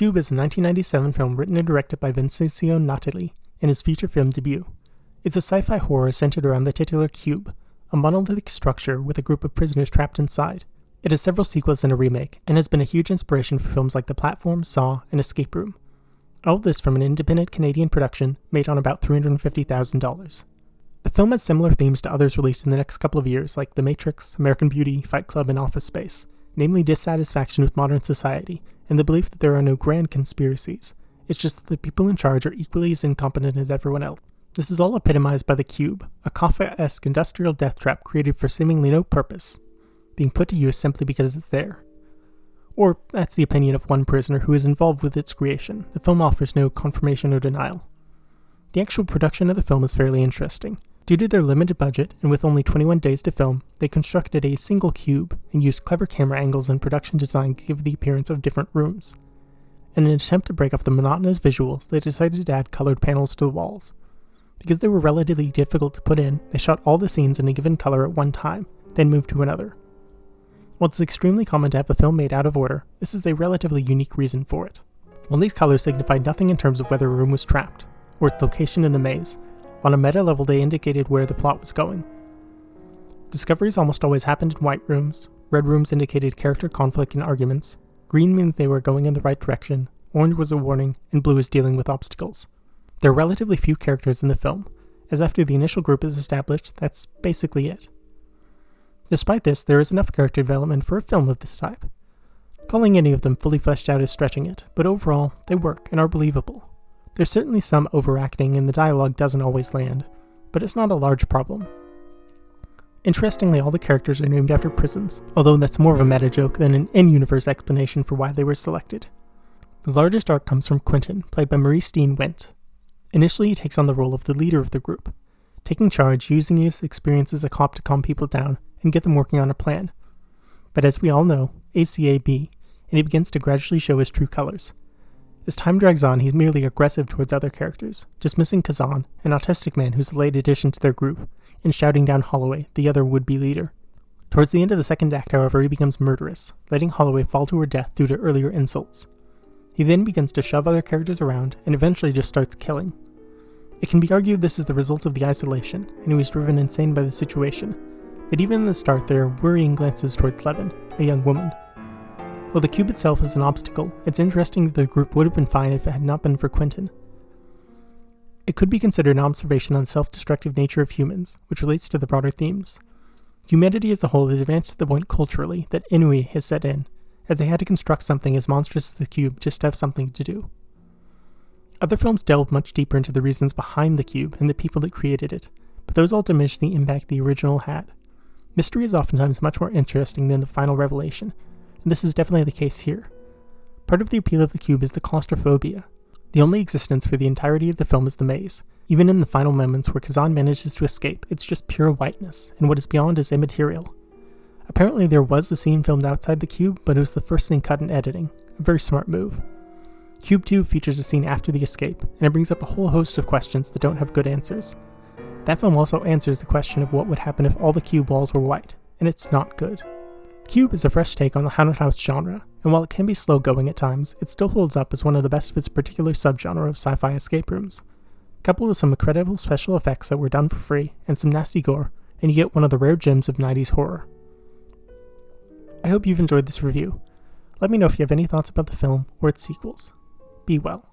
Cube is a 1997 film written and directed by Vincenzo Natali in his feature film debut. It's a sci-fi horror centered around the titular cube, a monolithic structure with a group of prisoners trapped inside. It has several sequels and a remake, and has been a huge inspiration for films like The Platform, Saw, and Escape Room. All of this from an independent Canadian production made on about $350,000. The film has similar themes to others released in the next couple of years like The Matrix, American Beauty, Fight Club, and Office Space, namely dissatisfaction with modern society and the belief that there are no grand conspiracies. It's just that the people in charge are equally as incompetent as everyone else. This is all epitomized by the Cube, a Kafkaesque industrial death trap created for seemingly no purpose, being put to use simply because it's there. Or, that's the opinion of one prisoner who is involved with its creation. The film offers no confirmation or denial. The actual production of the film is fairly interesting. Due to their limited budget, and with only 21 days to film, they constructed a single cube and used clever camera angles and production design to give the appearance of different rooms. In an attempt to break up the monotonous visuals, they decided to add colored panels to the walls. Because they were relatively difficult to put in, they shot all the scenes in a given color at one time, then moved to another. While it's extremely common to have a film made out of order, this is a relatively unique reason for it. While these colors signified nothing in terms of whether a room was trapped, or its location in the maze, on a meta level they indicated where the plot was going. Discoveries almost always happened in white rooms, red rooms indicated character conflict and arguments, green means they were going in the right direction, orange was a warning, and blue is dealing with obstacles. There are relatively few characters in the film, as after the initial group is established, that's basically it. Despite this, there is enough character development for a film of this type. Calling any of them fully fleshed out is stretching it, but overall, they work and are believable. There's certainly some overacting and the dialogue doesn't always land, but it's not a large problem. Interestingly, all the characters are named after prisons, although that's more of a meta joke than an in-universe explanation for why they were selected. The largest arc comes from Quentin, played by Maurice Dean Went. Initially, he takes on the role of the leader of the group, taking charge, using his experience as a cop to calm people down and get them working on a plan. But as we all know, ACAB, and he begins to gradually show his true colors. As time drags on, he's merely aggressive towards other characters, dismissing Kazan, an autistic man who's a late addition to their group, and shouting down Holloway, the other would-be leader. Towards the end of the second act, however, he becomes murderous, letting Holloway fall to her death due to earlier insults. He then begins to shove other characters around, and eventually just starts killing. It can be argued this is the result of the isolation, and he was driven insane by the situation, but even in the start there are worrying glances towards Levin, a young woman. While the cube itself is an obstacle, it's interesting that the group would have been fine if it had not been for Quentin. It could be considered an observation on the self-destructive nature of humans, which relates to the broader themes. Humanity as a whole has advanced to the point culturally that ennui has set in, as they had to construct something as monstrous as the cube just to have something to do. Other films delve much deeper into the reasons behind the cube and the people that created it, but those all diminish the impact the original had. Mystery is oftentimes much more interesting than the final revelation, and this is definitely the case here. Part of the appeal of the cube is the claustrophobia. The only existence for the entirety of the film is the maze. Even in the final moments where Kazan manages to escape, it's just pure whiteness, and what is beyond is immaterial. Apparently there was a scene filmed outside the cube, but it was the first thing cut in editing. A very smart move. Cube 2 features a scene after the escape, and it brings up a whole host of questions that don't have good answers. That film also answers the question of what would happen if all the cube walls were white, and it's not good. Cube is a fresh take on the haunted house genre, and while it can be slow-going at times, it still holds up as one of the best of its particular subgenre of sci-fi escape rooms. Coupled with some incredible special effects that were done for free, and some nasty gore, and you get one of the rare gems of 90s horror. I hope you've enjoyed this review. Let me know if you have any thoughts about the film or its sequels. Be well.